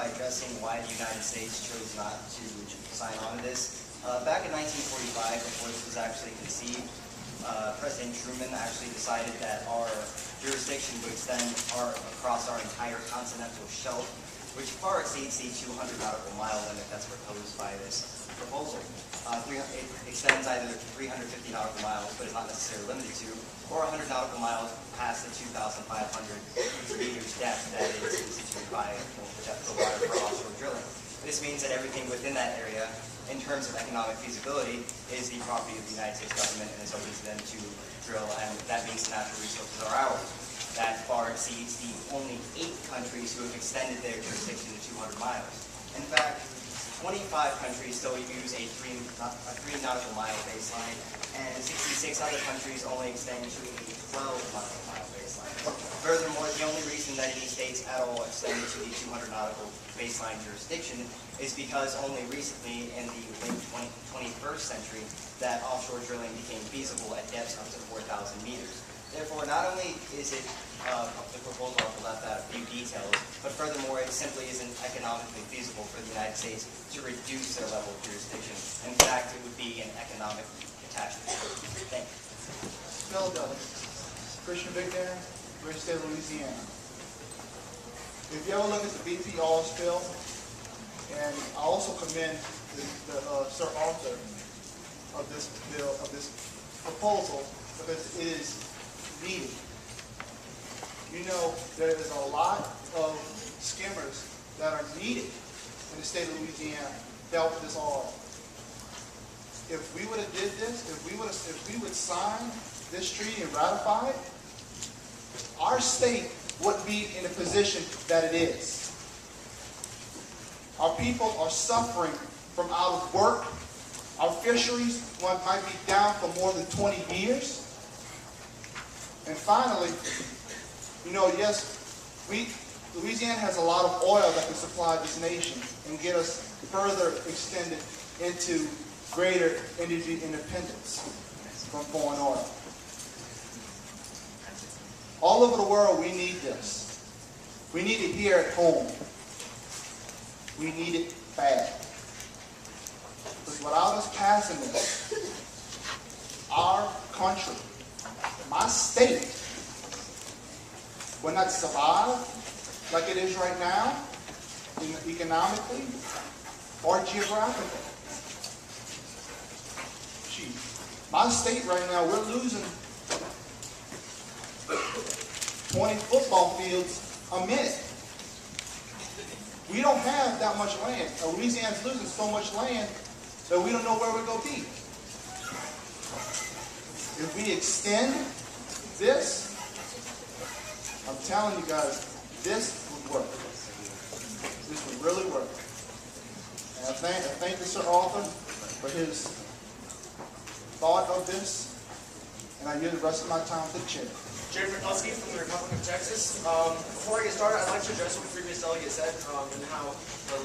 by addressing why the United States chose not to sign on to this. Back in 1945, before this was actually conceived, President Truman actually decided that our jurisdiction would extend across our entire continental shelf, which far exceeds the 200 nautical mile limit that's proposed by this proposal. It extends either 350 nautical miles, but is not necessarily limited to, or 100 nautical miles past the 2,500 meters depth that is instituted by depth of water for offshore drilling. This means that everything within that area, in terms of economic feasibility, is the property of the United States government and is open to them to drill, and that means the natural resources are ours. That far exceeds the only 8 countries who have extended their jurisdiction to 200 miles. In fact, 25 countries still use a 3 nautical mile baseline, and 66 other countries only extend to a 12 nautical mile baseline. Furthermore, the only reason that any states at all extended to the 200 nautical baseline jurisdiction is because only recently, in the late 21st century, that offshore drilling became feasible at depths up to 4,000 meters. Therefore, not only is it the proposal left out a few details, but furthermore, it simply isn't economically feasible for the United States to reduce their level of jurisdiction. In fact, it would be an economic catastrophe. Thank you. Fellow delegates, Christian Big Dan, great state of Louisiana. If you ever look at the BP oil spill, and I also commend the Sir Arthur of this bill, of this proposal, because it is needed. You know, there is a lot of skimmers that are needed in the state of Louisiana to help this oil. If we would have did this, if we would sign this treaty and ratify it, our state wouldn't be in the position that it is. Our people are suffering from out of work. Our fisheries might be down for more than 20 years. And finally, you know, yes, Louisiana has a lot of oil that can supply this nation and get us further extended into greater energy independence from foreign oil. All over the world, we need this. We need it here at home. We need it bad. Because without us passing this, our country, my state, will not survive like it is right now, economically or geographically. Gee, my state right now, we're losing 20 football fields a minute. We don't have that much land. Louisiana's losing so much land that we don't know where we're going to be. If we extend this, I'm telling you guys, this would work. This would really work. And I thank Sir Arthur for his thought of this, and I give the rest of my time to the chair. Jerry McCluskey from the Republic of Texas. Before I get started, I'd like to address what the previous delegate said and how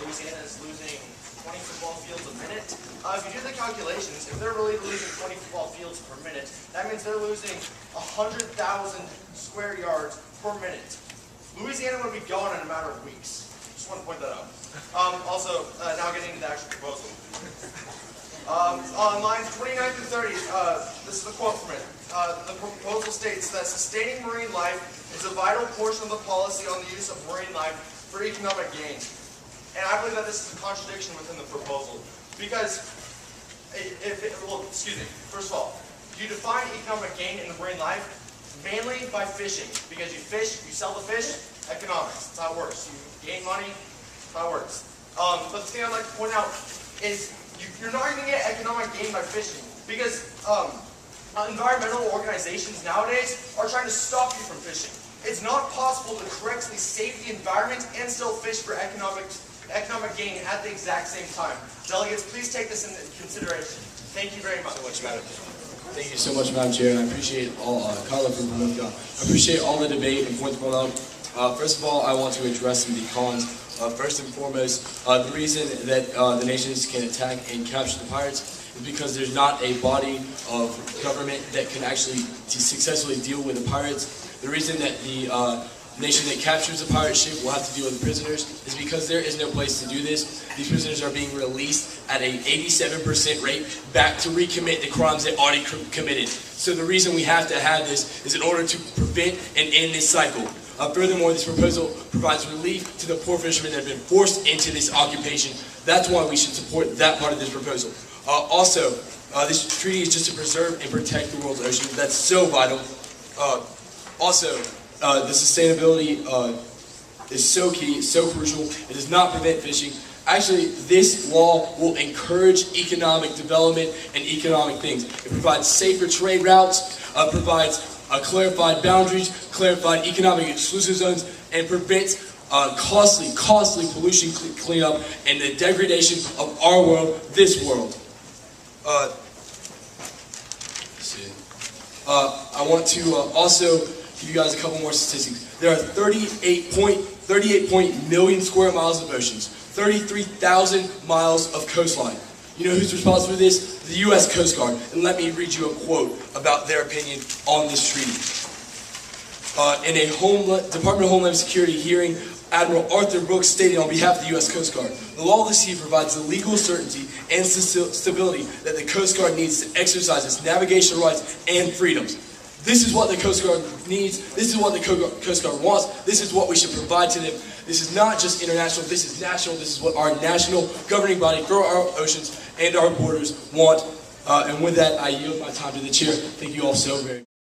Louisiana is losing 20 football fields a minute. If you do the calculations, if they're really losing 20 football fields per minute, that means they're losing 100,000 square yards per minute. Louisiana would be gone in a matter of weeks. Just want to point that out. Now getting into the actual proposal. On lines 29 through 30, this is a quote from it. The proposal states that sustaining marine life is a vital portion of the policy on the use of marine life for economic gain. And I believe that this is a contradiction within the proposal. Because, first of all, you define economic gain in marine life mainly by fishing. Because you fish, you sell the fish, economics. That's how it works. You gain money, that's how it works. But the thing I'd like to point out is you're not going to get economic gain by fishing. Because environmental organizations nowadays are trying to stop you from fishing. It's not possible to correctly save the environment and still fish for economic gain at the exact same time. Delegates, please take this into consideration. Thank you very much. Thank you so much, Madam Chair, and I appreciate all I appreciate all the debate and points brought out. First of all, I want to address some of the cons. First and foremost, the reason that the nations can attack and capture the pirates is because there's not a body of government that can actually successfully deal with the pirates. The reason that the nation that captures a pirate ship will have to deal with prisoners is because there is no place to do this. These prisoners are being released at an 87% rate back to recommit the crimes they already committed. So the reason we have to have this is in order to prevent and end this cycle. Furthermore, this proposal provides relief to the poor fishermen that have been forced into this occupation. That's why we should support that part of this proposal. Also, this treaty is just to preserve and protect the world's oceans. That's so vital. The sustainability is so key, so crucial. It does not prevent fishing. Actually, this law will encourage economic development and economic things. It provides safer trade routes, provides clarified boundaries, clarified economic exclusion zones, and prevents costly pollution cleanup and the degradation of our world, this world. I want to also give you guys a couple more statistics. There are 38 million square miles of oceans, 33,000 miles of coastline. You know who's responsible for this? The U.S. Coast Guard. And let me read you a quote about their opinion on this treaty. In a Department of Homeland Security hearing, Admiral Arthur Brooks stated on behalf of the U.S. Coast Guard, the law of the sea provides the legal certainty and stability that the Coast Guard needs to exercise its navigational rights and freedoms. This is what the Coast Guard needs. This is what the Coast Guard wants. This is what we should provide to them. This is not just international. This is national. This is what our national governing body for our oceans and our borders want. And with that, I yield my time to the chair. Thank you all so very much.